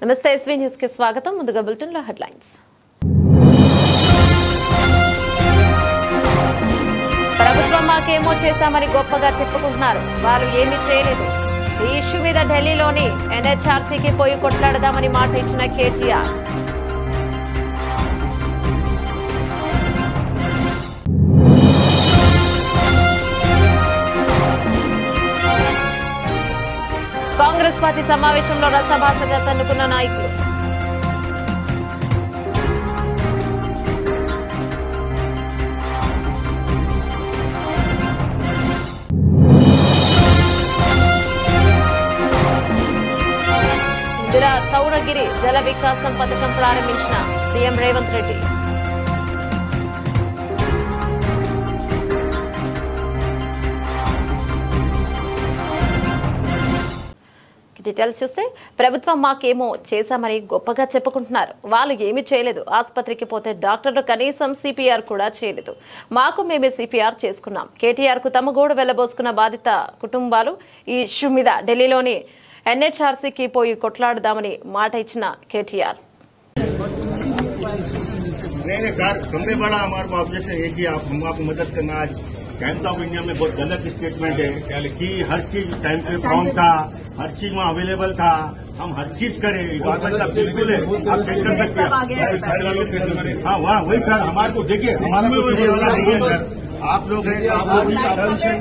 నమస్తే SV news కి స్వాగతం. ముందుగా బులెటిన్ లో హెడ్లైన్స్. ప్రభుత్వం మాకేమో చేశామని గొప్పగా చెప్పుకుంటున్నారు, వాళ్ళు ఏమీ చేయలేదు. ఈ ఇష్యూ మీద ఢిల్లీలోని ఎన్హెచ్ఆర్సీకి పోయి కొట్లాడదామని మాట ఇచ్చిన కేటీఆర్. కాంగ్రెస్ పార్టీ సమావేశంలో రసభాసగా తన్నుకున్న నాయకులు. ఇందిరా సౌరగిరి జల వికాసం పథకం ప్రారంభించిన సీఎం రేవంత్ రెడ్డి. డీటెయిల్స్ చూస్తే ప్రభుత్వం మాకేమో చేశామని గొప్పగా చెప్పుకుంటున్నారు, వాళ్ళు ఏమీ చేయలేదు. ఆసుపత్రికి పోతే డాక్టర్లు కనీసం సిపిఆర్ కూడా చేయలేదు. మాకు మేమే సిపిఆర్ చేసుకున్నాం. కేటీఆర్ కు తమ గోడు వెళ్లబోసుకున్న బాధిత కుటుంబాలు ఈ ఇష్యూ మీద ఢిల్లీలోని ఎన్హెచ్ఆర్సీకి పోయి కొట్లాడదామని మాట ఇచ్చిన కేటీఆర్. टाइम्स ऑफ इंडिया में बहुत गलत स्टेटमेंट है कि हर चीज टाइम पे प्रॉम्प्ट था, हर चीज वहाँ अवेलेबल था, हम हर चीज करें, गवर्नमेंट का बिल्कुल है, आप चेक कर सकते हैं। हाँ वहाँ वही सर, हमारे को देखिए हमारा कोई होने वाला नहीं है सर, आप लोग हैं, आप लोग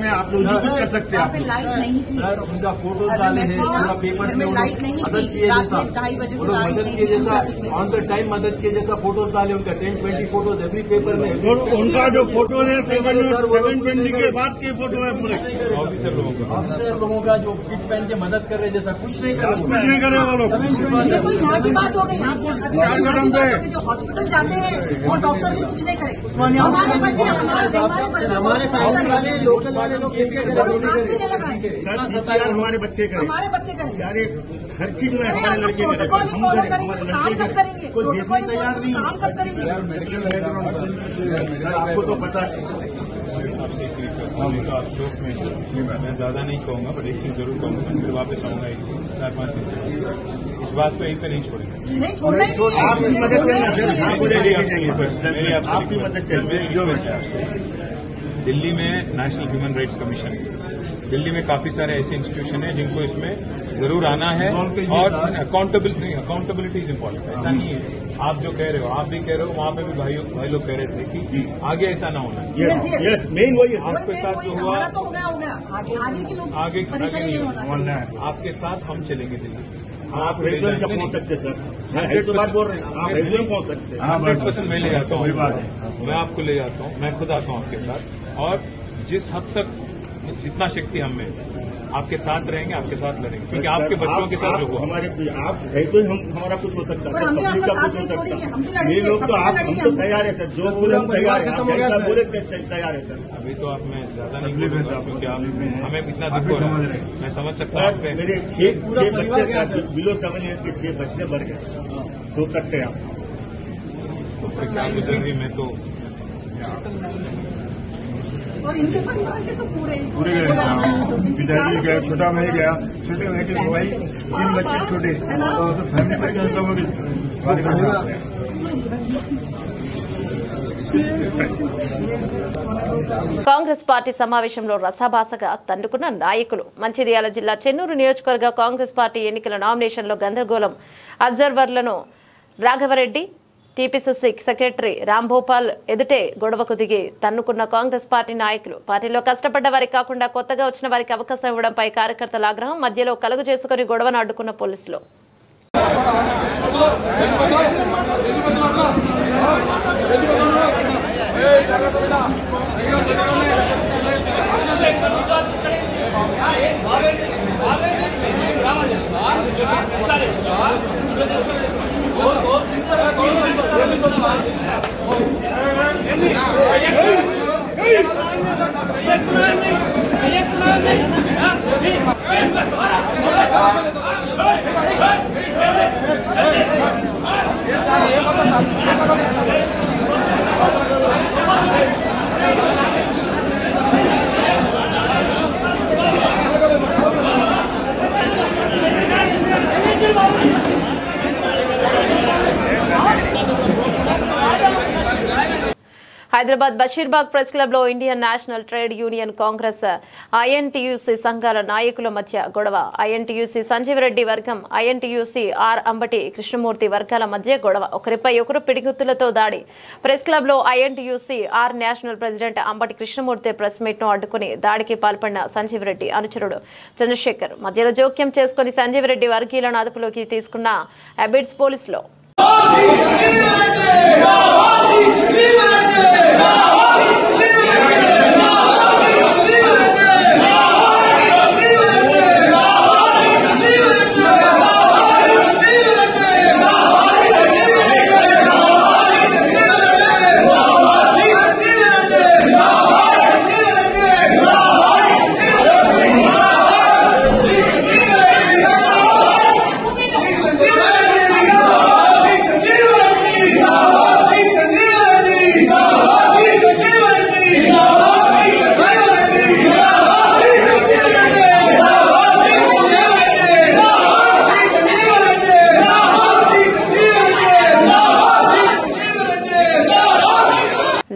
में आप लोग कुछ कर सकते हैं। लाइट नहीं थी सर, उनका फोटोज डाले हैं पूरा पेपर में, लाइट नहीं मदद थी, किए जैसा 2:30 बजे से मदद किए जैसा ऑन द टाइम मदद किए जैसा फोटोज डाले, उनका 10-20 फोटोज एवरी पेपर में। उनका जो फोटो है 720 के बाद के फोटो है पूरे ऑफिसर लोगों का जो किट पहन के मदद कर रहे जैसा कुछ नहीं कर करे वो लोग। ये कोई यहाँ की बात हो गई, जो हॉस्पिटल जाते हैं वो डॉक्टर भी कुछ नहीं करे। हमारे बच्चे वाले लोकल वाले लोग हमारे बच्चे करें, हमारे बच्चे करें यार हर चीज में हमारे लड़के काम कब करेंगे, कोई देखने तैयार नहीं, काम कब करेंगे। आपको तो पता है। शोक में मैं ज्यादा नहीं कहूंगा, बट एक चीज जरूर कहूंगा, फिर वापस आऊंगा 4-5 दिन। इस बात को यहीं पे नहीं छोड़ेंगे, नहीं छोड़ना ही नहीं है। आप मदद करना, मेरी आपकी मदद चाहिए। दिल्ली में नेशनल ह्यूमन राइट्स कमीशन है, दिल्ली में काफी सारे ऐसे इंस्टीट्यूशन हैं जिनको इसमें जरूर आना है, और अकाउंटेबिलिटी इज इम्पोर्टेंट। ऐसा नहीं है आप जो कह रहे हो, आप भी कह रहे हो, वहाँ पे भी भाई लोग कह रहे थे कि आगे ऐसा ना होना। यस मेन वही है। आपके साथ जो हुआ तो हो गया आगे की लोग परेशानी नहीं होना। आपके साथ हम चलेंगे दिल्ली, आप रेगुलर पहुंच सकते सर, मैं बात बोल रहे हैं, आप रेगुलर पहुंच सकते हैं। 100% मैं ले जाता हूँ, मैं आपको ले जाता हूँ, मैं खुद आता हूँ आपके साथ, और जिस हद तक जितना शक्ति हम में आपके साथ रहेंगे, आपके साथ लड़ेंगे, क्योंकि आपके बच्चों के साथ लोग हमारे आप है तो हम हमारा कुछ हो सकता है, पब्लिक का कुछ हो सकता है। ये लोग तो आप हम तो तैयार है सर, जो बोले हम तैयार है, आप बोले तैयार है सर। अभी तो आप मैं ज्यादा नहीं बोलूंगा, क्योंकि आप हमें इतना दुख हो रहा है, मैं समझ सकता हूँ। मेरे 6 बच्चे बिलो 7 ईयर के 6 बच्चे मर गए, सोच सकते हैं आप। तो फिर क्या गुजरेंगी, मैं तो और इनके परिवार के तो पूरे पिताजी गया, छोटा भाई गया, छोटे भाई के भाई 3 बच्चे छोटे, तो फैमिली पर కాంగ్రెస్ పార్టీ సమావేశంలో రసాభాసగా తన్నుకున్న నాయకులు. మంచిర్యాల జిల్లా చెన్నూరు నియోజకవర్గ కాంగ్రెస్ పార్టీ ఎన్నికల నామినేషన్లో గందరగోళం. అబ్జర్వర్లను రాఘవరెడ్డి, టీపీసీసీ సెక్రటరీ రాంభూపాల్ ఎదుటే గొడవకు దిగి తన్నుకున్న కాంగ్రెస్ పార్టీ నాయకులు. పార్టీలో కష్టపడ్డ వారికి కాకుండా కొత్తగా వచ్చిన వారికి అవకాశం ఇవ్వడంపై కార్యకర్తల ఆగ్రహం. మధ్యలో కలుగు చేసుకుని గొడవను అడ్డుకున్న పోలీసులు. హైదరాబాద్ బషీర్బాగ్ ప్రెస్ క్లబ్ లో Indian national trade union Congress INTUC సంఘాల నాయకుల మధ్య గొడవ. ఐఎన్టీయూసీ సంజీవ్ రెడ్డి వర్గం, ఐఎన్టీయూసీ ఆర్ అంబటి కృష్ణమూర్తి వర్గాల మధ్య గొడవ. ఒకరిపై ఒకరు పిడిగుత్తులతో దాడి. ప్రెస్ క్లబ్ లో ఐఎన్టీయూసీ ఆర్ national president Ambati Krishnamurthy press meet ను అడ్డుకుని దాడికి పాల్పడిన సంజీవ్ రెడ్డి అనుచరుడు చంద్రశేఖర్ మధ్యలో జోక్యం చేసుకుని సంజీవ్ రెడ్డి వర్గీయులను అదుపులోకి తీసుకున్న అబిడ్స్ పోలీసులు.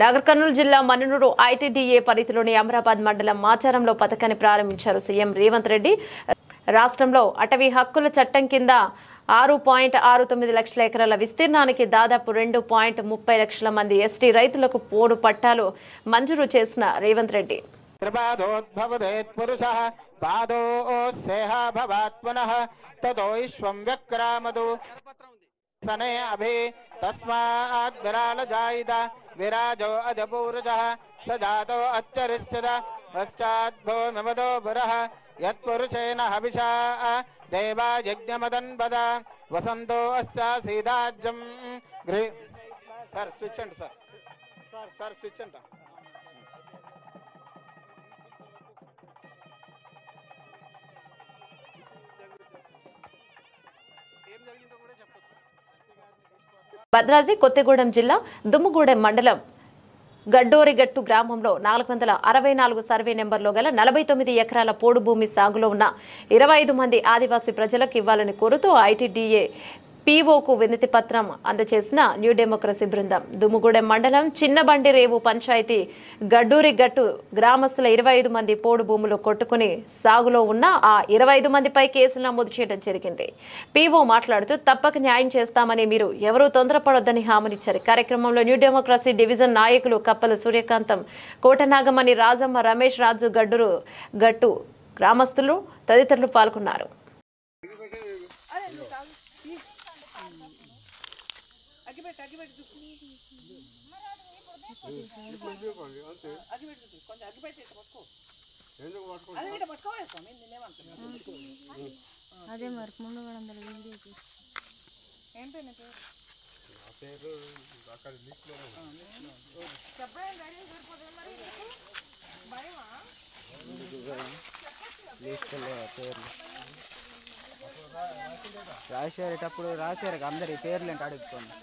నాగర్ కర్నూలు జిల్లా మన్ననూరు ఐటీడీఏ పరిధిలోని అమరాబాద్ మండలం మాచారంలో పథకాన్ని ప్రారంభించారు సీఎం రేవంత్ రెడ్డి. రాష్ట్రంలో అటవీ హక్కుల చట్టం కింద 6.69 లక్షల ఎకరాల విస్తీర్ణానికి దాదాపు 2.30 లక్షల మంది ఎస్టీ రైతులకు పోడు పట్టాలు మంజూరు చేసిన రేవంత్ రెడ్డి. सने अभि तस्मात् विराल जायिता विराजो अजपूर्जः सजातो अच्छरिष्यत पश्चात् भूमिमदो पुरः यत्पुरुषेण हविषा देवा यज्ञमदन्पद वसन्तो अस्या सीदाज्यं गृह सर स्विच अंड सर स्विच अंड భద్రాద్రి కొత్తగూడెం జిల్లా దుమ్ముగూడెం మండలం గడ్డోరిగట్టు గ్రామంలో 464 సర్వే నెంబర్లో గల 49 ఎకరాల పోడు భూమి సాగులో ఉన్న 25 మంది ఆదివాసీ ప్రజలకు ఇవ్వాలని కోరుతూ ఐటీడీఏ పీఓకు వినతి పత్రం అందజేసిన న్యూ డెమోక్రసీ బృందం. దుమ్ముగూడెం మండలం చిన్నబండి రేవు పంచాయతీ గడ్డూరిగట్టు గ్రామస్తుల 25 మంది పోడు భూములు కొట్టుకుని సాగులో ఉన్న ఆ 25 మందిపై కేసులు నమోదు చేయడం జరిగింది. పీఓ మాట్లాడుతూ తప్పక న్యాయం చేస్తామని, మీరు ఎవరూ తొందరపడొద్దని హామీనిచ్చారు. కార్యక్రమంలో న్యూ డెమోక్రసీ డివిజన్ నాయకులు కప్పల సూర్యకాంతం, కోటనాగమణి, రాజమ్మ, రమేష్, రాజు, గట్టు గ్రామస్తులు తదితరులు పాల్గొన్నారు. అదే మరి ముందు రాసేటప్పుడు రాశారు అందరి పేర్లు ఏంటి అడుగుకోండి.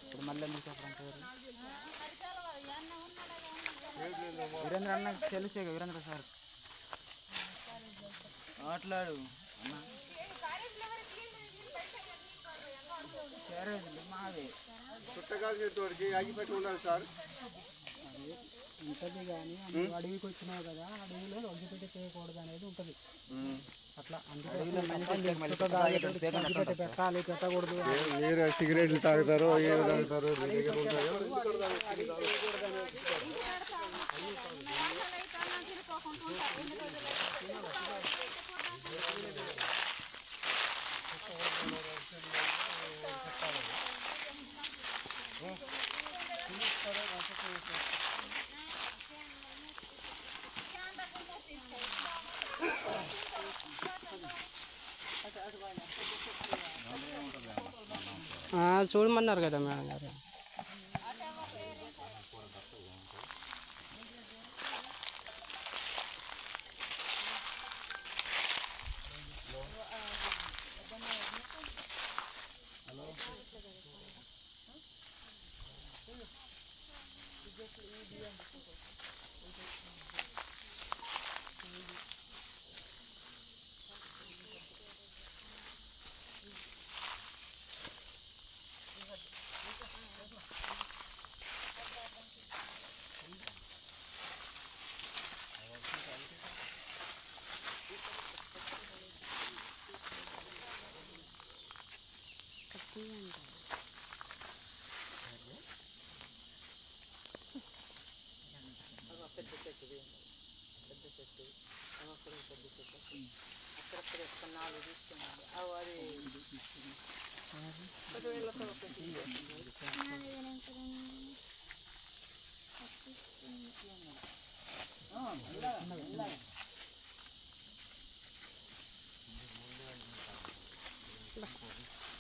ఇప్పుడు మళ్ళీ ఎందుకు చెప్పడం పేరు? వీరేంద్ర అన్న తెలుసే, వీరేంద్ర సార్ మాట్లాడు అన్న. మాది పుట్టకాలకి ఆగిపెట్టి ఉండాలి సార్. ఉంటుంది కానీ అడవికి వచ్చినావు కదా, అడవిలో వదిలిపెట్టి చేయకూడదు అనేది ఉంటుంది. అట్లా అందుకే పెట్టాలి, పెట్టకూడదు. మీరు సిగరెట్లు తాగుతారు, ఏం తాగుతారు? చూడమన్నారు కదా మేడం గారు.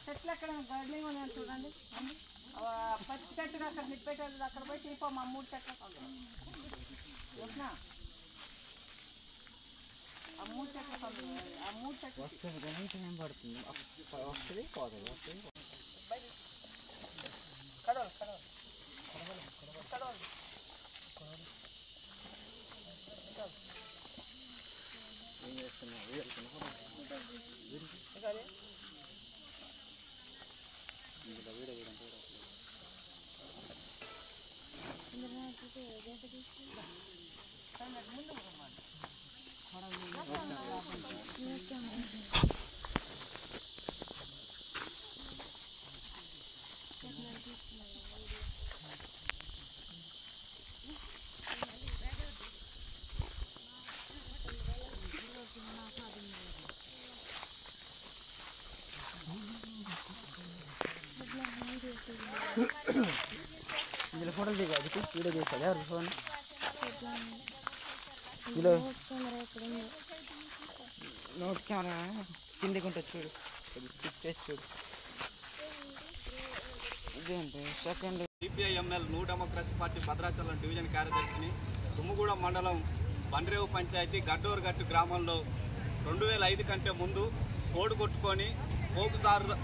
చెట్లు అక్కడ గార్డెనింగ్ ఉన్నాయని చూడండి. పచ్చి చెట్టుగా అక్కడ నిప్పేటది అక్కడ పోయి తీపో మా 3 చెట్లు ఆ 3 చెట్లు వస్తుంది ఏం పడుతుంది వస్తుంది పోతుంది ఇందులో ఫోటోలు దిగాలి వీడియో చేస్తుంది ఎవరు ఫోన్ ఇందులో నోట్ కెమెరా కిందకి ఉంటుంది చూడు స్కిప్ చేసి చూడు ఇదేంటి second CPIML New Democracy Party Bhadrachalam division కార్యదర్శిని తుమ్ముగూడెం మండలం బండ్రేవు పంచాయతీ గడ్డూరుగట్టు గ్రామంలో 2005 కంటే ముందు కోడు కొట్టుకొని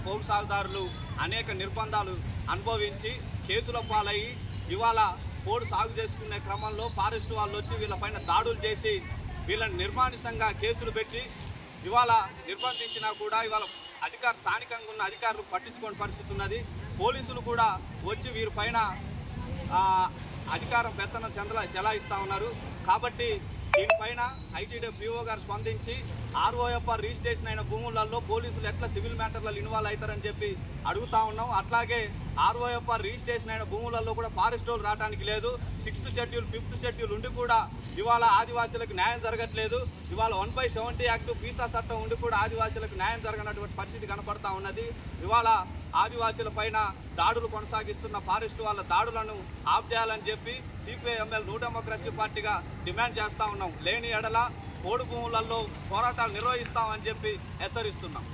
పోగు సాగుదారులు అనేక నిర్బంధాలు అనుభవించి కేసుల పాలయ్యి ఇవాళ పోడు సాగు చేసుకునే క్రమంలో ఫారెస్ట్ వాళ్ళు వచ్చి వీళ్ళపైన దాడులు చేసి వీళ్ళని నిర్మానుషంగా కేసులు పెట్టి ఇవాళ నిర్బంధించినా కూడా ఇవాళ స్థానికంగా ఉన్న అధికారులు పట్టించుకోని పరిస్థితి ఉన్నది. పోలీసులు కూడా వచ్చి వీరిపైన అధికారం పెత్తనం చెలాయిస్తూ ఉన్నారు. కాబట్టి దీనిపైన ఐటీడీ పిఓ గారు స్పందించి ఆర్ఓఎఫ్ఆర్ రిజిస్ట్రేషన్ అయిన భూములలో పోలీసులు ఎట్లా సివిల్ మ్యాటర్లలో ఇన్వాల్వ్ అవుతారని చెప్పి అడుగుతా ఉన్నాం. అట్లాగే ఆర్ఓఎఫ్ఆర్ రిజిస్ట్రేషన్ అయిన భూములలో కూడా ఫారెస్ట్ వాళ్ళు రావడానికి లేదు. 6th షెడ్యూల్ 5th షెడ్యూల్ ఉండి కూడా ఇవాళ ఆదివాసీలకు న్యాయం జరగట్లేదు. ఇవాళ 1/70 యాక్ట్ పీసా చట్టం ఉండి కూడా ఆదివాసీలకు న్యాయం జరగనటువంటి పరిస్థితి కనపడతా ఉన్నది. ఇవాళ ఆదివాసీల పైన దాడులు కొనసాగిస్తున్న ఫారెస్ట్ వాళ్ళ దాడులను ఆఫ్ చేయాలని చెప్పి సిపిఐఎంఎల్ న్యూ డెమోక్రసీ పార్టీగా డిమాండ్ చేస్తా ఉన్నాం. లేని ఎడల పోడు భూములలో పోరాటాలు నిర్వహిస్తామని చెప్పి హెచ్చరిస్తున్నాం.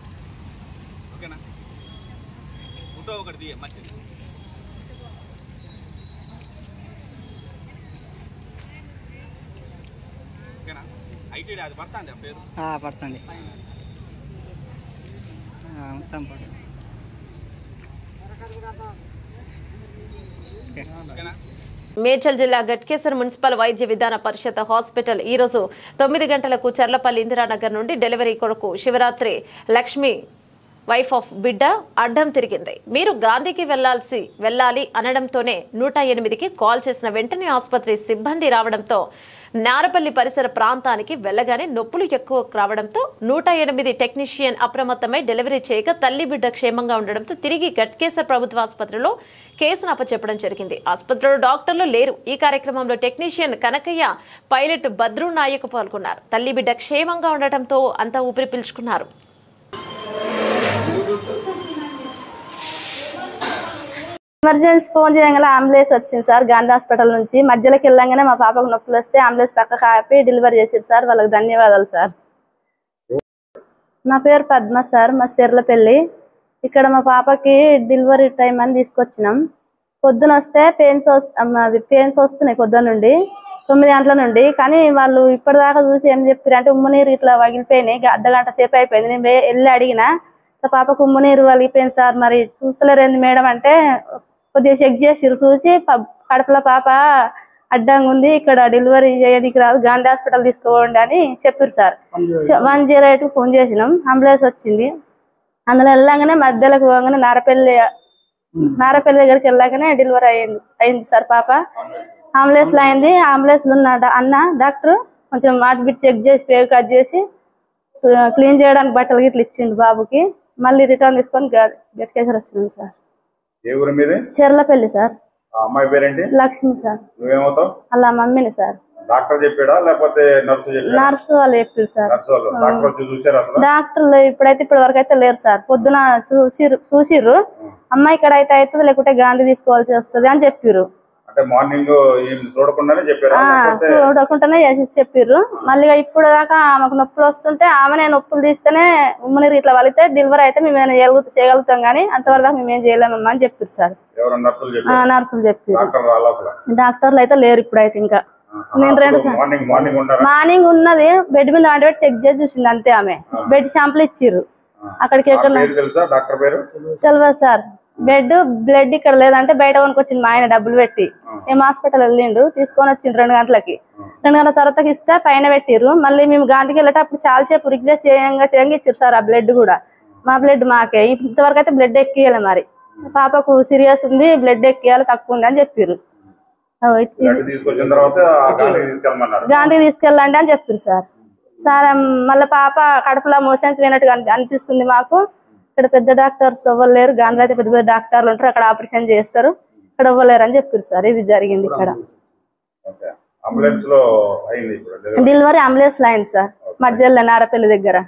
ఓకేనా? ఫోటో ఒకటి తీయ మంచిది. ఓకేనా? ఐటీడీ అది పడుతుంది ఆ పేరు పడుతుంది ఓకేనా? మేడ్చల్ జిల్లా గట్కేసర్ మున్సిపల్ వైద్య విధాన పరిషత్ హాస్పిటల్ ఈరోజు 9 గంటలకు చర్లపల్లి ఇందిరానగర్ నుండి డెలివరీ కొరకు శివరాత్రి లక్ష్మి వైఫ్ ఆఫ్ బిడ్డ అడ్డం తిరిగింది. మీరు గాంధీకి వెళ్ళాలి అనడంతోనే 108కి కాల్ చేసిన వెంటనే ఆసుపత్రి సిబ్బంది రావడంతో నారపల్లి పరిసర ప్రాంతానికి వెళ్లగానే నొప్పులు ఎక్కువ రావడంతో 108 టెక్నీషియన్ అప్రమత్తమై డెలివరీ చేయగా తల్లి బిడ్డ క్షేమంగా ఉండడంతో తిరిగి గట్కేసర్ ప్రభుత్వ ఆసుపత్రిలో కేసును అప్పచెప్పడం జరిగింది. ఆసుపత్రిలో డాక్టర్లు లేరు. ఈ కార్యక్రమంలో టెక్నీషియన్ కనకయ్య, పైలట్ భద్రు నాయక్ పాల్గొన్నారు. తల్లి బిడ్డ క్షేమంగా ఉండటంతో అంతా ఊపిరి పీల్చుకున్నారు. ఎమర్జెన్సీ ఫోన్ చేయగానే అంబులెన్స్ వచ్చింది సార్. గాంధీ హాస్పిటల్ నుంచి మధ్యలోకి వెళ్ళంగానే మా పాపకు నొప్పులు వస్తే అంబులెన్స్ పక్కకు ఆపి డెలివరీ చేశారు సార్. వాళ్ళకి ధన్యవాదాలు సార్. నా పేరు పద్మ సార్. మా చెర్లపల్లి. ఇక్కడ మా పాపకి డెలివరీ టైం అని తీసుకొచ్చినాం. పొద్దున వస్తే పెయిన్స్ వస్తున్నాయి పొద్దున్న నుండి 9 గంటల నుండి. కానీ వాళ్ళు ఇప్పటిదాకా చూసి ఏం చెప్పారు అంటే ఉమ్మనీరు ఇట్లా వగిలిపోయినాయి. అర్ధగంట సేపు అయిపోయింది. నేను వెళ్ళి అడిగిన పాపకు ఉమ్మనీరు వలిగిపోయింది సార్, మరి చూస్తలేరేంది మేడం అంటే కొద్దిగా చెక్ చేసిరు. చూసి కడుపులో పాప అడ్డంగా ఉంది, ఇక్కడ డెలివరీ చేయడానికి రాదు, గాంధీ హాస్పిటల్ తీసుకోండి అని చెప్పారు సార్. 108 ఫోన్ చేసినాం. అంబులెన్స్ వచ్చింది. అందులో వెళ్ళగానే మధ్యలోకి పోగానే నారపల్లి దగ్గరికి వెళ్ళగానే డెలివరీ అయింది సార్. పాప అంబులెన్స్ లో అయింది. అంబులెన్స్ లో ఉన్న డాక్టర్ కొంచెం హార్ట్ బీట్ చెక్ చేసి పేరు కట్ చేసి క్లీన్ చేయడానికి బట్టలు గిట్ల ఇచ్చిండు బాబుకి. మళ్ళీ రిటర్న్ తీసుకొని గట్కేశ్వర వచ్చినాం సార్. ఏ ఊరు మీది? చెర్లపల్లి సార్. అమ్మాయి పేరేంటి? లక్ష్మి సార్. నువ్వేమవుతావు? అలా మమ్మీని సార్. డాక్టర్ చెప్పాడా లేకపోతే నర్సు చెప్పాడా? నర్సు వాళ్ళు చెప్పారు సార్. డాక్టర్ వచ్చి చూసారా? డాక్టర్లు ఇప్పుడైతే వరకు అయితే లేరు సార్. పొద్దున చూసిర్రు అమ్మాయి ఇక్కడ అయితే అవుతుంది లేకుంటే గాంధీ తీసుకోవాల్సి వస్తుంది అని చెప్పారు. అంటే మార్నింగ్ చూడకుండానే చెప్పారా? చూడకుండానే చెప్పారు. మళ్ళీ ఇప్పుడు దాకా ఆమెకు నొప్పులు వస్తుంటే ఆమెనే నొప్పులు తీస్తేనే ఉమ్మనీరు ఇట్లా వలితే డెలివరీ అయితే మేము చేయగలుగుతాం కానీ అంతవరకు దాకా మేమేం చేయలేమమ్మా అని చెప్పారు సార్. నర్సులు చెప్పారు. డాక్టర్లు అయితే లేరు ఇప్పుడైతే. ఇంకా నేను 2 సార్ మార్నింగ్ ఉన్నది బెడ్ మీద వంట చెక్ చేసి చూసింది అంతే. ఆమె బెడ్ షాంపుల్ ఇచ్చిర్రు. అక్కడికి తెలియదు సార్. బెడ్ బ్లడ్ ఇక్కడ లేదంటే బయట కొనుకొచ్చింది మా ఆయన డబ్బులు పెట్టి. ఏం హాస్పిటల్ వెళ్ళిండు తీసుకొని వచ్చిండు 2 గంటలకి. 2 గంటల తర్వాత ఇస్తే పైన పెట్టిర్రు. మళ్ళీ మేము గాంధీకి వెళ్ళేటప్పుడు చాలాసేపు రిక్వెస్ట్ చేయంగా ఇచ్చారు సార్. ఆ బ్లడ్ కూడా మా బ్లడ్ మాకే. ఇంతవరకు అయితే బ్లడ్ ఎక్కియాలి. మరి పాపకు సీరియస్ ఉంది బ్లడ్ ఎక్కియాలి తక్కువ ఉంది అని చెప్పారు. గాంధీ తీసుకెళ్ళండి అని చెప్పారు సార్. సార్ మళ్ళీ పాప కడుపులో మోషన్స్ పోయినట్టుగా అనిపిస్తుంది మాకు. ఇక్కడ పెద్ద డాక్టర్స్ ఇవ్వలేరు. గాంధీ అయితే పెద్ద పెద్ద డాక్టర్లు ఉంటారు అక్కడ ఆపరేషన్ చేస్తారు. ఇక్కడ ఇవ్వలేరు అని చెప్పారు సార్. ఇది జరిగింది ఇక్కడ. డెలివరీ అంబులెన్స్ లైన్ సార్ మధ్యలో నారపల్లి దగ్గర.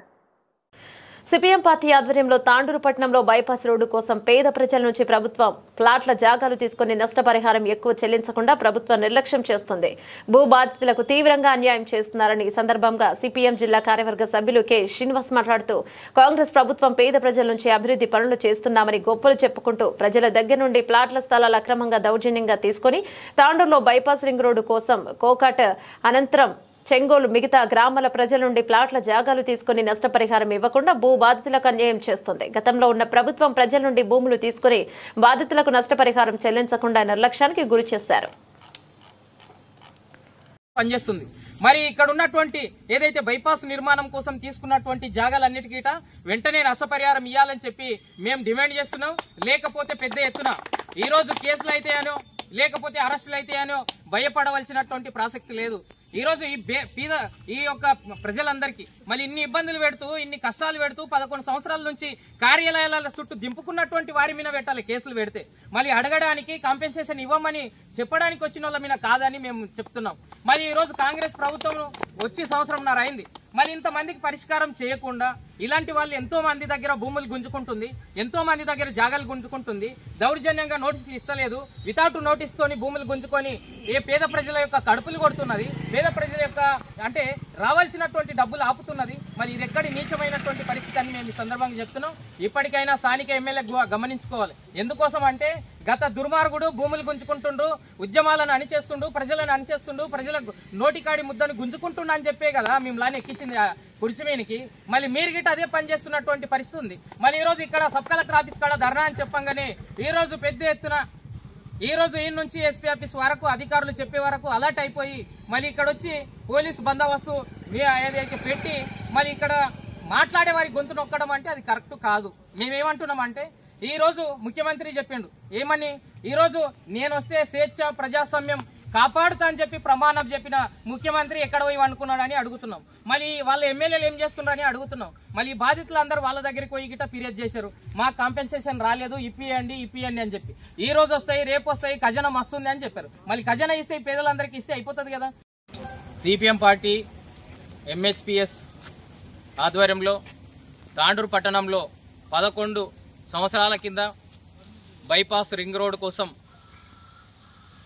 సిపిఎం పార్టీ ఆధ్వర్యంలో తాండూరు పట్టణంలో బైపాస్ రోడ్డు కోసం పేద ప్రజల నుంచి ప్రభుత్వం ప్లాట్ల జాగాలు తీసుకుని నష్టపరిహారం ఎక్కువ చెల్లించకుండా ప్రభుత్వం నిర్లక్ష్యం చేస్తుంది. భూ బాధితులకు తీవ్రంగా అన్యాయం చేస్తున్నారని ఈ సందర్భంగా సిపిఎం జిల్లా కార్యవర్గ సభ్యులు కె శ్రీనివాస్ మాట్లాడుతూ కాంగ్రెస్ ప్రభుత్వం పేద ప్రజల నుంచి అభివృద్ధి పనులు చేస్తున్నామని గొప్పలు చెప్పుకుంటూ ప్రజల దగ్గర నుండి ప్లాట్ల స్థలాలు అక్రమంగా దౌర్జన్యంగా తీసుకుని తాండూరులో బైపాస్ రింగ్ రోడ్డు కోసం కోకాట్ అనంతరం చెంగోలు మిగతా గ్రామాల ప్రజల నుండి ప్లాట్ల జాగాలు తీసుకుని నష్టపరిహారం ఇవ్వకుండా భూ బాధితులకు అన్యాయం చేస్తుంది. గతంలో ఉన్న ప్రభుత్వం ప్రజల నుండి భూములు తీసుకుని బాధితులకు నష్టపరిహారం చెల్లించకుండా నిర్లక్ష్యానికి గురి చేశారు. పనిచేస్తుంది. మరి ఇక్కడ ఉన్నటువంటి ఏదైతే బైపాస్ నిర్మాణం కోసం తీసుకున్నటువంటి జాగాలన్నిటికీ వెంటనే నష్టపరిహారం ఇవ్వాలని చెప్పి మేము డిమాండ్ చేస్తున్నాం. లేకపోతే పెద్ద ఎత్తున ఈరోజు కేసులు అయితాయనో లేకపోతే అరెస్టులు అయితాయనో భయపడవలసినటువంటి ప్రసక్తి లేదు. ఈరోజు ఈ యొక్క ప్రజలందరికీ మళ్ళీ ఇన్ని ఇబ్బందులు పెడుతూ ఇన్ని కష్టాలు పెడుతూ 11 సంవత్సరాల నుంచి కార్యాలయాల చుట్టూ దింపుకున్నటువంటి వారి మీద పెట్టాలి కేసులు పెడితే. మళ్ళీ అడగడానికి కాంపెన్సేషన్ ఇవ్వమని చెప్పడానికి వచ్చిన వాళ్ళ మీద కాదని మేము చెప్తున్నాం. మరి ఈరోజు కాంగ్రెస్ ప్రభుత్వం వచ్చి సంవత్సరంన్నర అయింది. మరి ఇంతమందికి పరిష్కారం చేయకుండా ఇలాంటి వాళ్ళు ఎంతో మంది దగ్గర భూములు గుంజుకుంటుంది, ఎంతో మంది దగ్గర జాగాలు గుంజుకుంటుంది, దౌర్జన్యంగా నోటీసులు ఇస్తలేదు, వితౌట్ నోటీస్ తోని భూములు గుంజుకొని పేద ప్రజల యొక్క కడుపులు కొడుతున్నది, పేద ప్రజల యొక్క అంటే రావాల్సినటువంటి డబ్బులు ఆపుతున్నది. మరి ఇది ఎక్కడి నీచమైనటువంటి పరిస్థితి అని మేము ఈ సందర్భంగా చెప్తున్నాం. ఇప్పటికైనా స్థానిక ఎమ్మెల్యే గమనించుకోవాలి. ఎందుకోసం అంటే గత దుర్మార్గుడు భూములు గుంజుకుంటుండ్రు, ఉద్యమాలను అణిచేస్తుండు, ప్రజలను అణిచేస్తుండు, ప్రజల నోటికాడి ముద్దను గుంజుకుంటుండ అని చెప్పే కదా మేము లాని ఎక్కించింది కుడిచిమేనికి. మళ్ళీ మీరు గిట్ట అదే పని చేస్తున్నటువంటి పరిస్థితి ఉంది. మళ్ళీ ఈరోజు ఇక్కడ సబ్ కలెక్టర్ ఆఫీస్ కాడ ధర్నా అని చెప్పంగానే ఈరోజు పెద్ద ఎత్తున ఈరోజు ఈ నుంచి ఎస్పీ ఆఫీస్ వరకు అధికారులు చెప్పే వరకు అలర్ట్ అయిపోయి మళ్ళీ ఇక్కడ వచ్చి పోలీసు బందోబస్తు ఏదైతే పెట్టి మళ్ళీ ఇక్కడ మాట్లాడే వారి గొంతు నొక్కడం అంటే అది కరెక్ట్ కాదు. మేమేమంటున్నామంటే ఈరోజు ముఖ్యమంత్రి చెప్పిండు ఏమని, ఈరోజు నేను వస్తే స్వేచ్ఛ ప్రజాస్వామ్యం కాపాడుతా అని చెప్పి ప్రమాణం చెప్పిన ముఖ్యమంత్రి ఎక్కడ పోయి అనుకున్నాడని అడుగుతున్నాం. మళ్ళీ వాళ్ళ ఎమ్మెల్యేలు ఏం చేస్తున్నారని అడుగుతున్నాం. మళ్ళీ బాధితులందరూ వాళ్ళ దగ్గరికి పోయి గిట్ట ఫిర్యాదు చేశారు, మాకు కాంపెన్సేషన్ రాలేదు, ఇప్పియండి అని చెప్పి. ఈ రోజు వస్తాయి, రేపు వస్తాయి, ఖజానా వస్తుంది అని చెప్పారు. మళ్ళీ ఖజానా ఇస్తే పేదలందరికీ ఇస్తే అయిపోతుంది కదా. సిపిఎం పార్టీ ఎంహెచ్పిఎస్ ఆధ్వర్యంలో తాండూరు పట్టణంలో 11 సంవత్సరాల కింద బైపాస్ రింగ్ రోడ్ కోసం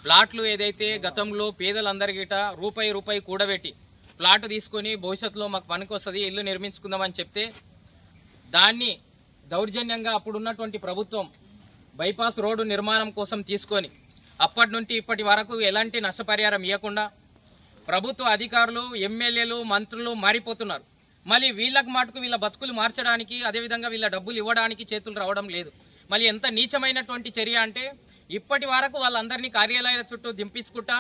ప్లాట్లు ఏదైతే గతంలో పేదలందరికీ రూపాయి కూడబెట్టి ప్లాట్ తీసుకొని భవిష్యత్తులో మాకు పనికొస్తుంది, ఇల్లు నిర్మించుకుందామని చెప్తే దాన్ని దౌర్జన్యంగా అప్పుడున్నటువంటి ప్రభుత్వం బైపాస్ రోడ్డు నిర్మాణం కోసం తీసుకొని అప్పటి నుండి ఇప్పటి వరకు ఎలాంటి నష్టపరిహారం ఇవ్వకుండా ప్రభుత్వ అధికారులు, ఎమ్మెల్యేలు, మంత్రులు మారిపోతున్నారు. మళ్ళీ వీళ్ళకి మటుకు వీళ్ళ బతుకులు మార్చడానికి, అదేవిధంగా వీళ్ళ డబ్బులు ఇవ్వడానికి చేతులు రావడం లేదు. మళ్ళీ ఎంత నీచమైనటువంటి చర్య అంటే ఇప్పటి వరకు వాళ్ళందరినీ కార్యాలయాల చుట్టూ దింపించుకుంటా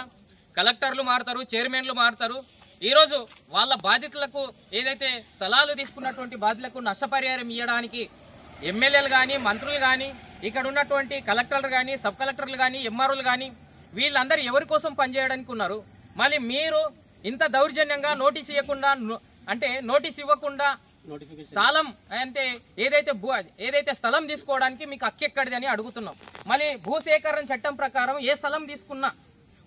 కలెక్టర్లు మారుతారు, చైర్మన్లు మారుతారు. ఈరోజు వాళ్ళ బాధితులకు ఏదైతే స్థలాలు తీసుకున్నటువంటి బాధితులకు నష్టపరిహారం ఇవ్వడానికి ఎమ్మెల్యేలు కానీ, మంత్రులు కానీ, ఇక్కడ ఉన్నటువంటి కలెక్టర్లు కానీ, సబ్ కలెక్టర్లు కానీ, ఎంఆర్ఓలు కానీ వీళ్ళందరూ ఎవరి కోసం పనిచేయడానికి ఉన్నారు? మళ్ళీ మీరు ఇంత దౌర్జన్యంగా నోటీస్ ఇవ్వకుండా అంటే నోటీస్ ఇవ్వకుండా స్థలం అంటే ఏదైతే స్థలం తీసుకోవడానికి మీకు హక్కెక్కడిది అని అడుగుతున్నాం. మళ్ళీ భూసేకరణ చట్టం ప్రకారం ఏ స్థలం తీసుకున్నా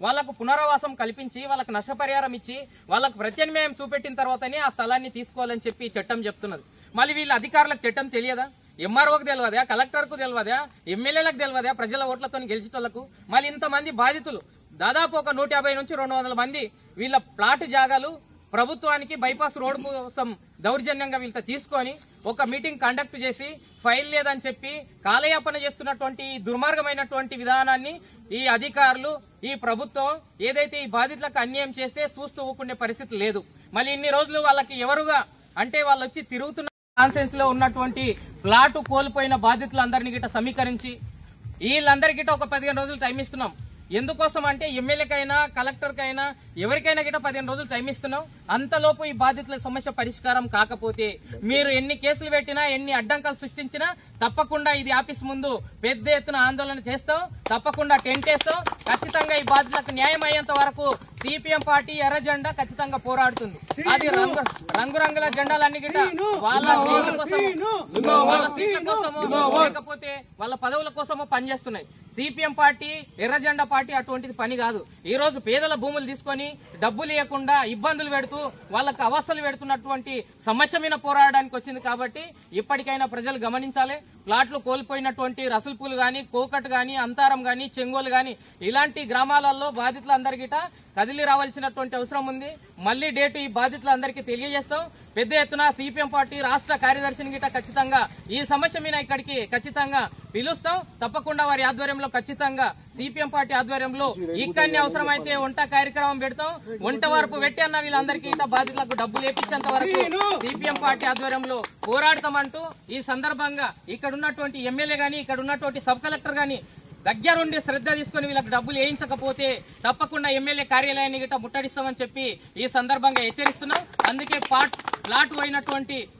వాళ్ళకు పునరావాసం కల్పించి వాళ్ళకు నష్టపరిహారం ఇచ్చి వాళ్ళకు ప్రత్యామ్నాయం చూపెట్టిన తర్వాతనే ఆ స్థలాన్ని తీసుకోవాలని చెప్పి చట్టం చెప్తున్నది. మళ్ళీ వీళ్ళ అధికారులకు చట్టం తెలియదా? ఎంఆర్ఓకి తెలియదా? కలెక్టర్కు తెలియదా? ఎమ్మెల్యేలకు తెలియదా? ప్రజల ఓట్లతో గెలిచేటోళ్లకు. మళ్ళీ ఇంతమంది బాధితులు దాదాపు ఒక 150 నుంచి 200 మంది వీళ్ళ ప్లాట్ జాగాలు ప్రభుత్వానికి బైపాస్ రోడ్డు కోసం దౌర్జన్యంగా వీళ్ళతో తీసుకొని ఒక మీటింగ్ కండక్ట్ చేసి ఫైల్ లేదని చెప్పి కాలయాపన చేస్తున్నటువంటి దుర్మార్గమైనటువంటి విధానాన్ని ఈ అధికారులు ఈ ప్రభుత్వం ఏదైతే ఈ బాధితులకు అన్యాయం చేస్తే చూస్తూ ఊరుకునే పరిస్థితి లేదు. మళ్ళీ ఇన్ని రోజులు వాళ్ళకి ఎవరుగా అంటే వాళ్ళు వచ్చి తిరుగుతున్న కాన్సెన్స్ లో ఉన్నటువంటి ప్లాటు కోల్పోయిన బాధితులందరినీ గిట్ట సమీకరించి వీళ్ళందరికీ ఒక 15 రోజులు టైం ఇస్తున్నాం. ఎందుకోసం అంటే ఎమ్మెల్యేకైనా కలెక్టర్కైనా ఎవరికైనా గిట్ట 15 రోజులు టైం ఇస్తున్నాం. అంతలోపు ఈ బాధితుల సమస్య పరిష్కారం కాకపోతే మీరు ఎన్ని కేసులు పెట్టినా ఎన్ని అడ్డంకాలు సృష్టించినా తప్పకుండా ఇది ఆఫీస్ ముందు పెద్ద ఎత్తున ఆందోళన చేస్తాం. తప్పకుండా టెంట్ వేస్తాం. ఖచ్చితంగా ఈ బాధితులకు న్యాయం అయ్యేంత వరకు సిపిఎం పార్టీ ఎర్ర జెండా ఖచ్చితంగా పోరాడుతుంది. అది రంగురంగుల జెండాలన్నీ గిట్ట వాళ్ళ సీట్ల కోసమో లేకపోతే వాళ్ళ పదవుల కోసమో పనిచేస్తున్నాయి. సిపిఎం పార్టీ ఎర్ర జెండా పార్టీ అటువంటిది పని కాదు. ఈ రోజు పేదల భూములు తీసుకొని డబ్బులు ఇవ్వకుండా ఇబ్బందులు పెడుతూ వాళ్ళకు అవస్థలు పెడుతున్నటువంటి సమస్య మీద పోరాడడానికి వచ్చింది. కాబట్టి ఇప్పటికైనా ప్రజలు గమనించాలి. ప్లాట్లు కోల్పోయినటువంటి రసల్పూలు కానీ, కోకట్ కానీ, అంతారం కానీ, చెంగోలు కానీ ఇలాంటి గ్రామాలలో బాధితులందరికీ కదిలి రావాల్సినటువంటి అవసరం ఉంది. మళ్ళీ డేటు ఈ బాధితులందరికీ తెలియజేస్తాం. పెద్ద ఎత్తున సిపిఎం పార్టీ రాష్ట్ర కార్యదర్శిని గిట్ట ఖచ్చితంగా ఈ సమస్య మీద ఇక్కడికి ఖచ్చితంగా పిలుస్తాం. తప్పకుండా వారి ఆధ్వర్యంలో ఖచ్చితంగా సిపిఎం పార్టీ ఆధ్వర్యంలో ఇక్కడిని అవసరమైతే వంట కార్యక్రమం పెడతాం. వంట వరకు పెట్టి అన్న వీళ్ళందరికీ బాధితులకు డబ్బులు వేపించేంత వరకు సిపిఎం పార్టీ ఆధ్వర్యంలో పోరాడతామంటూ ఈ సందర్భంగా ఇక్కడ ఉన్నటువంటి ఎమ్మెల్యే గానీ ఇక్కడ ఉన్నటువంటి సబ్ కలెక్టర్ గానీ దగ్గరుండి శ్రద్ధ తీసుకుని వీళ్ళకి డబ్బులు వేయించకపోతే తప్పకుండా ఎమ్మెల్యే కార్యాలయాన్ని గిట్ట ముట్టడిస్తామని చెప్పి ఈ సందర్భంగా హెచ్చరిస్తున్నాం. అందుకే ప్లాట్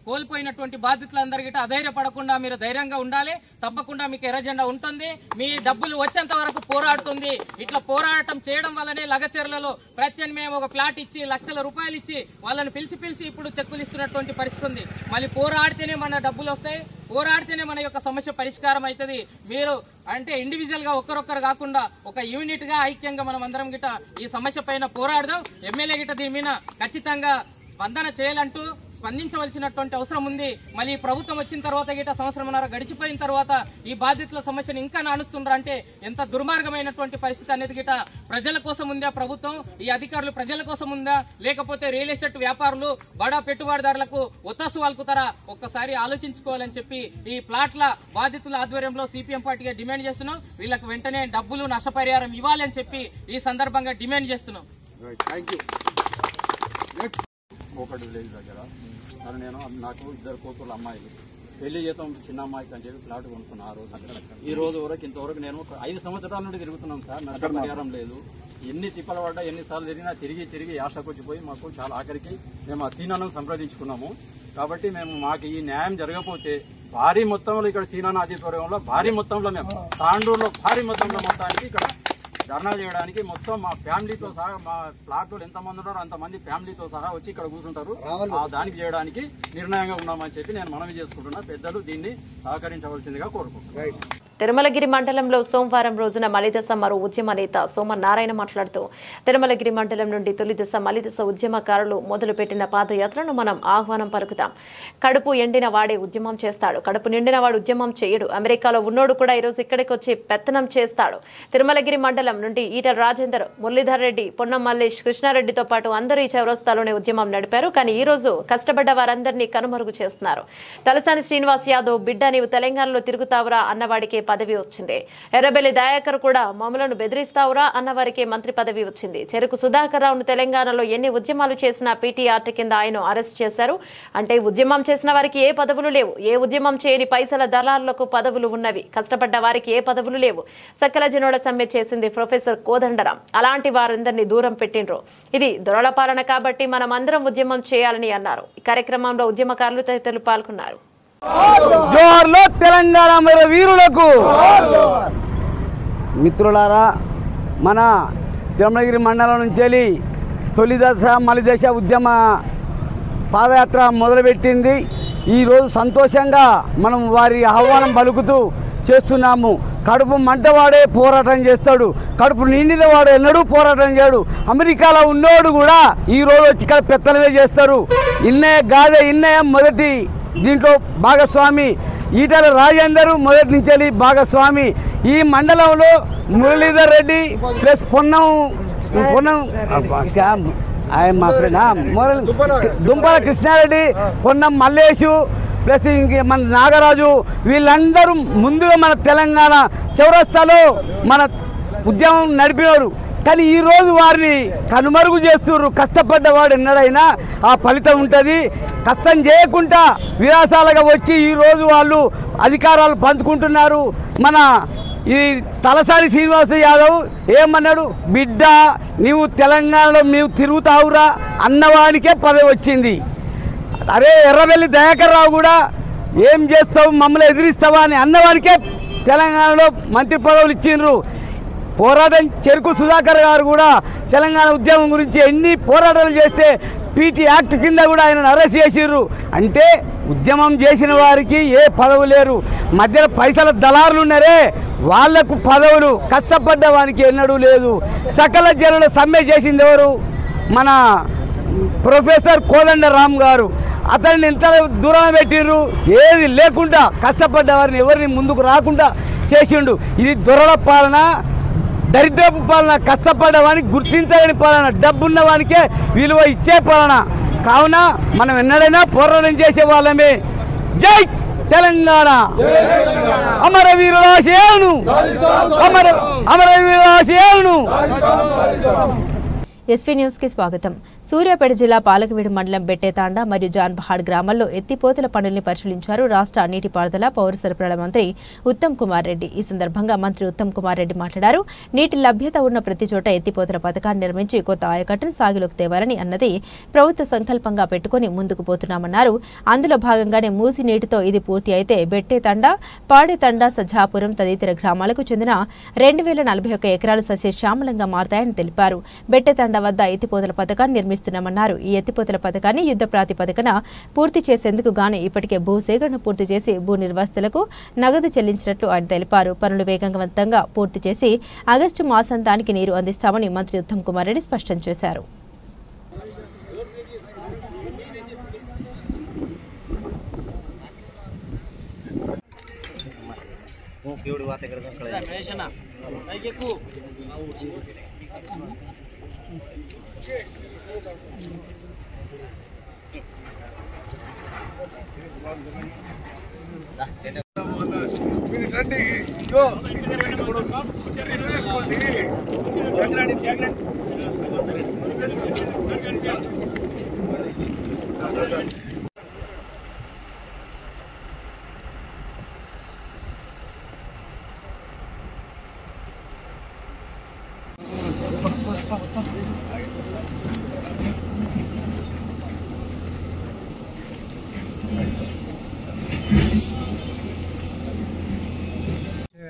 కోల్పోయినటువంటి బాధితులందరూ గిట్ట అధైర్యపడకుండా మీరు ధైర్యంగా ఉండాలి. తప్పకుండా మీకు ఎర్ర జెండా ఉంటుంది. మీ డబ్బులు వచ్చేంత వరకు పోరాడుతుంది. ఇట్లా పోరాటం చేయడం వల్లనే లగచెర్లలో ప్రత్యామ్నాయం ఒక ప్లాట్ ఇచ్చి లక్షల రూపాయలు ఇచ్చి వాళ్ళని పిలిచి ఇప్పుడు చెక్కులు ఇస్తున్నటువంటి పరిస్థితి ఉంది. మళ్ళీ పోరాడితేనే మన డబ్బులు వస్తాయి. పోరాడితేనే మన యొక్క సమస్య పరిష్కారం అవుతుంది. మీరు అంటే ఇండివిజువల్ గా ఒక్కరొక్కరు కాకుండా ఒక యూనిట్ గా ఐక్యంగా మనం అందరం గిట్ట ఈ సమస్య పైన పోరాడదాం. ఎమ్మెల్యే గిట్ట దీని మీద ఖచ్చితంగా స్పందన చేయాలంటూ స్పందించవలసినటువంటి అవసరం ఉంది. మళ్ళీ ప్రభుత్వం వచ్చిన తర్వాత గిట్ట సంవత్సరంన్నర గడిచిపోయిన తర్వాత ఈ బాధితుల సమస్యను ఇంకా నానుస్తున్నారు అంటే ఎంత దుర్మార్గమైనటువంటి పరిస్థితి అనేది గిట్ట ప్రజల కోసం ఉందా ప్రభుత్వం? ఈ అధికారులు ప్రజల కోసం ఉందా? లేకపోతే రియల్ ఎస్టేట్ వ్యాపారులు బడా పెట్టుబడిదారులకు ఒత్తాసు వాల్కుతారా? ఒక్కసారి ఆలోచించుకోవాలని చెప్పి ఈ ప్లాట్ల బాధితుల ఆధ్వర్యంలో సిపిఎం పార్టీగా డిమాండ్ చేస్తున్నాం. వీళ్ళకి వెంటనే డబ్బులు నష్టపరిహారం ఇవ్వాలని చెప్పి ఈ సందర్భంగా డిమాండ్ చేస్తున్నాం. ఒకటి విలేజ్ దగ్గర నేను నాకు 2 కూతుర్ల అమ్మాయిలు పెళ్లి చేద్దాం చిన్న అమ్మాయికి అని చెప్పి ప్లాట్ కొనుక్కున్నా. ఆ రోజు ఈ రోజు వరకు ఇంతవరకు నేను 5 సంవత్సరాల నుండి తిరుగుతున్నాం సార్. నష్టపరిహారం లేదు. ఎన్ని తిప్పలు పడ్డా ఎన్నిసార్లు తిరిగినా తిరిగి ఆశకొచ్చిపోయి మాకు చాలా ఆఖరికి మేము ఆ సీనాను సంప్రదించుకున్నాము. కాబట్టి మాకు ఈ న్యాయం జరగకపోతే భారీ మొత్తంలో ఇక్కడ సీనాన ఆదిత్యంలో భారీ మొత్తంలో మేము తాండూరులో భారీ మొత్తంలో మొత్తానికి ఇక్కడ ధర్నా చేయడానికి మొత్తం మా ఫ్యామిలీతో సహా మా ప్లాట్ వాళ్ళు ఎంతమంది ఉన్నారో అంతమంది ఫ్యామిలీతో సహా వచ్చి ఇక్కడ కూర్చుంటారు. దానికి చేయడానికి నిర్ణయంగా ఉన్నామని చెప్పి నేను మనవి చేసుకుంటున్నా. పెద్దలు దీన్ని సహకరించవలసిందిగా కోరుకుంటున్నాను. తిరుమలగిరి మండలంలో సోమవారం రోజున మలిదశ మరో ఉద్యమ నేత సోమనారాయణ మాట్లాడుతూ తిరుమలగిరి మండలం నుండి తొలిదశ మలిదశ ఉద్యమకారులు మొదలుపెట్టిన పాదయాత్రను మనం ఆహ్వానం పలుకుతాం. కడుపు ఎండిన వాడే ఉద్యమం చేస్తాడు, కడుపు నిండిన వాడు ఉద్యమం చేయడు. అమెరికాలో ఉన్నోడు కూడా ఈరోజు ఇక్కడికి వచ్చి పెత్తనం చేస్తాడు. తిరుమలగిరి మండలం నుండి ఈటల రాజేందర్, మురళీధర్ రెడ్డి, పొన్నం మల్లేష్, కృష్ణారెడ్డితో పాటు అందరూ ఈ చౌరస్తాలోనే ఉద్యమం నడిపారు. కానీ ఈ రోజు కష్టపడ్డ వారందరినీ కనుమరుగు చేస్తున్నారు. తలసాని శ్రీనివాస్ యాదవ్ బిడ్డ నీవు తెలంగాణలో తిరుగుతావురా అన్నవాడికే పదవి వచ్చింది. ఎర్రబెల్లి దయాకర్ కూడా మమ్మలను బెదిరిస్తావురా అన్నవారికే మంత్రి పదవి వచ్చింది. చెరుకు సుధాకర్ రావును తెలంగాణలో ఎన్ని ఉద్యమాలు చేసినా పీటీఆర్టీ కింద ఆయన అరెస్ట్ చేశారు. అంటే ఉద్యమం చేసిన వారికి ఏ పదవులు లేవు. ఏ ఉద్యమం చేయని పైసల దళారులకు పదవులు ఉన్నవి. కష్టపడ్డ వారికి ఏ పదవులు లేవు. సకల జనుల సమ్మె చేసింది ప్రొఫెసర్ కోదండరాం. అలాంటి వారందరినీ దూరం పెట్టిండ్రు. ఇది దొరల పాలన కాబట్టి మనం అందరం ఉద్యమం చేయాలని అన్నారు. ఈ కార్యక్రమంలో ఉద్యమకారులు తదితరులు పాల్గొన్నారు. జోహార్లో తెలంగాణ అమర వీరులకు. మిత్రులారా, మన తిరుమలగిరి మండలం నుంచి తొలిదశ మలిదశ ఉద్యమ పాదయాత్ర మొదలుపెట్టింది. ఈరోజు సంతోషంగా మనం వారి ఆహ్వానం పలుకుతూ చేస్తున్నాము. కడుపు మంటవాడే పోరాటం చేస్తాడు, కడుపు నిండిన వాడు ఎన్నడూ పోరాటం చేయడు. అమెరికాలో ఉన్నోడు కూడా ఈరోజు వచ్చి ఇక్కడ పెత్తనమే చేస్తారు. ఇన్నయ్య మొదటి దీంట్లో భాగస్వామి, ఈటల రాజేందర్ మొదటి నుంచి భాగస్వామి. ఈ మండలంలో మురళీధర్ రెడ్డి ప్లస్ పొన్నం మా ఫ్రెండ్ దుంపల కృష్ణారెడ్డి, పొన్నం మల్లేషు ప్లస్ ఇంక మన నాగరాజు, వీళ్ళందరూ ముందుగా మన తెలంగాణ చౌరస్తాలో మన ఉద్యమం నడిపినారు. కానీ ఈరోజు వారిని కనుమరుగు చేస్తున్నారు. కష్టపడ్డవాడు ఎన్నడైనా ఆ ఫలితం ఉంటుంది. కష్టం చేయకుండా విరాసాలుగా వచ్చి ఈరోజు వాళ్ళు అధికారాలు పంచుకుంటున్నారు. మన ఈ తలసాని శ్రీనివాస యాదవ్ ఏమన్నాడు, బిడ్డ నీవు తెలంగాణలో నీవు తిరుగుతావురా అన్నవాడికే పదవి వచ్చింది. అరే ఎర్రబెల్లి దయాకర్ రావు కూడా ఏం చేస్తావు మమ్మల్ని ఎదిరిస్తావా అని అన్నవాడికే తెలంగాణలో మంత్రి పదవులు ఇచ్చిండ్రు. పోరాటం చెరుకు సుధాకర్ గారు కూడా తెలంగాణ ఉద్యమం గురించి ఎన్ని పోరాటాలు చేస్తే పీటీ యాక్ట్ కింద కూడా ఆయన అరెస్ట్ చేసిర్రు. అంటే ఉద్యమం చేసిన వారికి ఏ పదవి లేరు, మధ్యలో పైసల దళారులు ఉన్నారే వాళ్లకు పదవులు, కష్టపడ్డ వానికి ఎన్నడూ లేదు. సకల జనుల సమ్మె చేసింది ఎవరు? మన ప్రొఫెసర్ కోదండరామ్ గారు. అతన్ని ఎంత దూరం పెట్టిర్రు, ఏది లేకుండా కష్టపడ్డ వారిని ఎవరిని ముందుకు రాకుండా చేసిండు. ఇది దొరల పాలన, దరిద్రపు పాలన, కష్టపడ్డవానికి గుర్తించలేని పాలన, డబ్బున్న వానికే విలువ ఇచ్చే పాలన. కావున మనం ఎన్నడైనా పోరాటం చేసే వాళ్ళమే. జై తెలంగాణ, అమరవీరుల ఆశయాలను, అమరవీరుల ఆశయాలను. ఎస్పీ న్యూస్ కి స్వాగతం. సూర్యాపేట జిల్లా పాలకవీడు మండలం బెట్టేతాండా మరియు జాన్పహాడ్ గ్రామాల్లో ఎత్తిపోతల పనుల్ని పరిశీలించారు రాష్ట్ర నీటిపారుదల పౌర సరఫరాల మంత్రి ఉత్తమ్ కుమార్ రెడ్డి. ఈ సందర్భంగా మంత్రి ఉత్తమ్ కుమార్ రెడ్డి మాట్లాడారు. నీటి లభ్యత ఉన్న ప్రతి చోట ఎత్తిపోతల పథకాన్ని నిర్మించి కొత్త ఆయకట్టును సాగులోకి తేవాలని అన్నది ప్రభుత్వ సంకల్పంగా పెట్టుకుని ముందుకు పోతున్నామన్నారు. అందులో భాగంగానే మూసి నీటితో ఇది పూర్తి అయితే బెట్టేతాండా, పాడేతాండా, సజాపురం తదితర గ్రామాలకు చెందిన 2041 ఎకరాలు సస్యశ్యామలంగా మారతాయని తెలిపారు. బెట్టేతాండా వద్ద ఎత్తిపోతల పథకాన్ని నిర్మిస్తున్నామన్నారు. ఈ ఎత్తిపోతల పథకాన్ని యుద్ధ ప్రాతిపదికన పూర్తి చేసేందుకు గాను ఇప్పటికే భూసేకరణ పూర్తి చేసి భూ నిర్వాసితులకు నగదు చెల్లించినట్లు ఆయన తెలిపారు. పనులు వేగవంతంగా పూర్తి చేసి ఆగస్టు మాసాంతానికి నీరు అందిస్తామని మంత్రి ఉత్తమ్ కుమార్ రెడ్డి స్పష్టం చేశారు.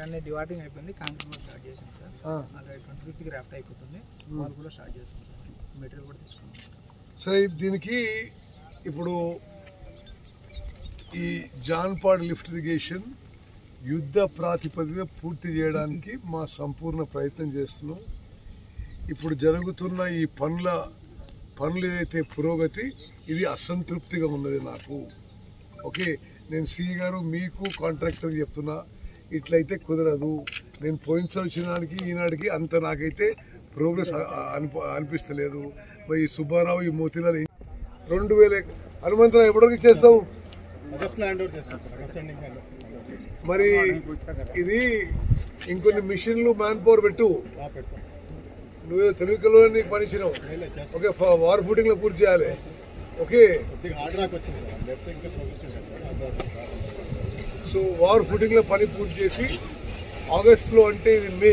అన్ని డివాటింగ్ అయిపోయింది, కాంక్రీట్ కూడా స్టార్ట్ చేసాం సార్. అలాగే 25కి రాఫ్ట్ అయిపోతుంది, వాళ్ళు కూడా స్టార్ట్ చేస్తాం సార్. మెటీరియల్ కూడా తీసుకున్నాం సార్. దీనికి ఇప్పుడు ఈ జాన్పాడ్ లిఫ్ట్ ఇరిగేషన్ యుద్ధ ప్రాతిపదిక పూర్తి చేయడానికి మా సంపూర్ణ ప్రయత్నం చేస్తున్నాం. ఇప్పుడు జరుగుతున్న ఈ పనులు ఏదైతే పురోగతి, ఇది అసంతృప్తిగా ఉన్నది నాకు. ఓకే, నేను సిఈ గారు మీకు కాంట్రాక్టర్కి చెప్తున్నా, ఇట్లయితే కుదరదు. నేను పోయినసారి వచ్చినాడికి ఈనాడికి అంత నాకైతే ప్రోగ్రెస్ అనిపిస్తలేదు. మరి ఈ సుబ్బారావు, ఈ మోతీలాల్ 2000 హనుమంతరావు ఎప్పటికి చేస్తావు? మరి ఇది ఇంకొన్ని మిషన్లు మ్యాన్ పవర్ పెట్టు. నువ్వే తెలుగులో నీకు పనిచ్చినావు. ఓకే, వార్ ఫుటింగ్ లో పూర్తి చేయాలి. ఓకే, సో వార్ ఫుటింగ్ లో పని పూర్తి చేసి ఆగస్టులో, అంటే ఇది మే,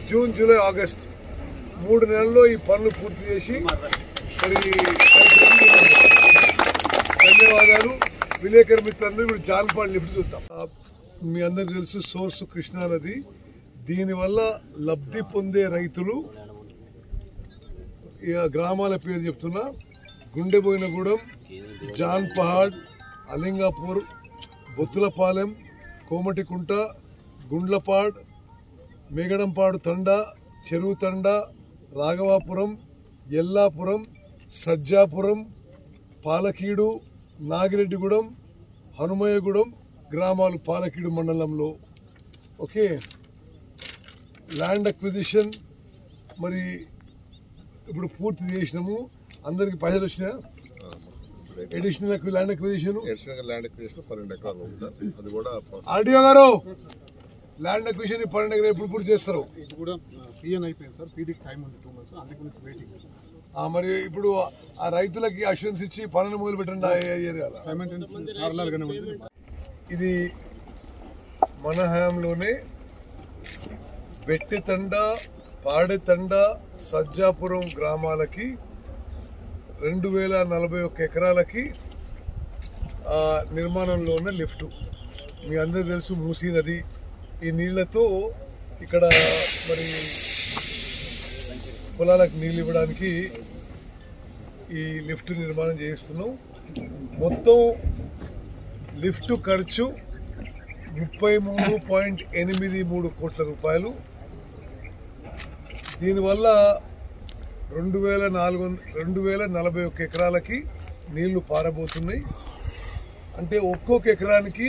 జూన్, జూలై, ఆగస్ట్ 3 నెలల్లో ఈ పనులు పూర్తి చేసి మరి ధన్యవాదాలు. విలేకరు మిత్రులందరూ ఇప్పుడు జాన్పాడ్ లిఫ్ట్ చూద్దాం. మీ అందరికి తెలుసు సోర్స్ కృష్ణానది. దీనివల్ల లబ్ధి పొందే రైతులు, గ్రామాల పేరు చెప్తున్నా, గుండెబోయినగూడెం, జాన్పహాడ్, అలింగాపూర్, బొత్తులపాలెం, కోమటికుంట, గుండ్లపాడ్, మేగడంపాడు తండా, చెరువు తండా, రాఘవాపురం, ఎల్లాపురం, సజ్జాపురం, పాలకీడు, నాగిరెడ్డిగూడెం, హనుమయ్యగూడెం గ్రామాలు పాలకీడు మండలంలో. ఓకే, ల్యాండ్ అక్విజిషన్ మరి ఇప్పుడు పూర్తి చేసినాము. అందరికి పైసలు వచ్చినా ఎడిషనల్ ల్యాండ్ అక్విజిషన్ ఆర్డీఓ గారు ల్యాండ్ అక్విజిషన్ 12 ఎకరాలు ఎప్పుడు పూర్తి చేస్తారు? మరి ఇప్పుడు ఆ రైతులకి అష్యూరెన్స్ ఇచ్చి పనులు మొదలు పెట్టండి. ఇది మన హయాంలోనే వెట్టితండ, పాడెతండ, సజ్జాపురం గ్రామాలకి 2041 ఎకరాలకి నిర్మాణంలో ఉన్న లిఫ్టు. మీ అందరూ తెలుసు, మూసీ నది ఈ నీళ్లతో ఇక్కడ మరి పొలాలకు నీళ్ళు ఇవ్వడానికి ఈ లిఫ్ట్ నిర్మాణం చేయిస్తున్నాం. మొత్తం లిఫ్ట్ ఖర్చు 33.83 కోట్ల రూపాయలు. దీనివల్ల 2041 ఎకరాలకి నీళ్లు పారబోతున్నాయి. అంటే ఒక్కొక్క ఎకరానికి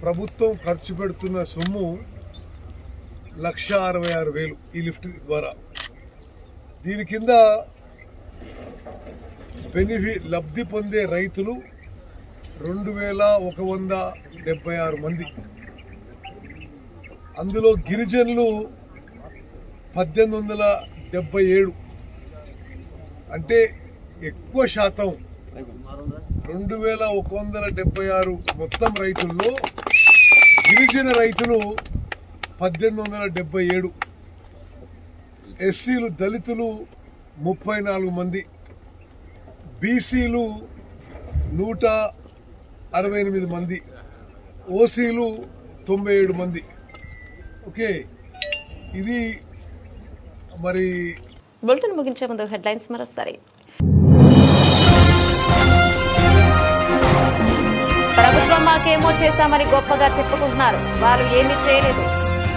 ప్రభుత్వం ఖర్చు పెడుతున్న సొమ్ము 1,66,000 ఈ లిఫ్ట్ ద్వారా. దీని కింద లబ్ధి పొందే రైతులు 2,176 మంది. అందులో గిరిజనులు 1877. అంటే ఎక్కువ శాతం 2,176 మొత్తం రైతుల్లో గిరిజన రైతులు 1877. ఎస్సీలు, దళితులు 34 మంది, బీసీలు 168 మంది, ఓసీలు 97 మంది. ఓకే, ఇది మరి బులెటిన్ ముగించే ముందు హెడ్లైన్స్ మరోసారి. ప్రభుత్వం మాకేమో చేశామని గొప్పగా చెప్పుకుంటున్నారు, వాళ్ళు ఏమీ చేయలేదు.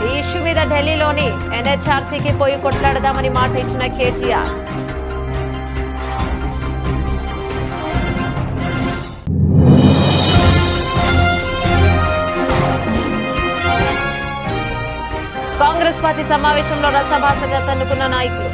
ఈ ఇష్యూ మీద ఢిల్లీలోని ఎన్హెచ్ఆర్సీకి పోయి కొట్లాడదామని మాట ఇచ్చిన కేటీఆర్. కాంగ్రెస్ పార్టీ సమావేశంలో రసభాసగా తన్నుకున్న నాయకులు.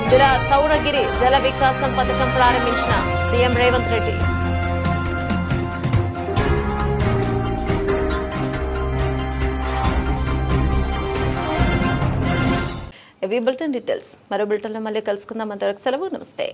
ఇందిరా సౌరగిరి జల వికాసం పథకం ప్రారంభించిన సీఎం రేవంత్ రెడ్డి. ఇవి బులెటిన్ డీటెయిల్స్. మరో బులెటిన్లో మళ్ళీ కలుసుకుందాం. అంతవరకు సెలవు. నమస్తే.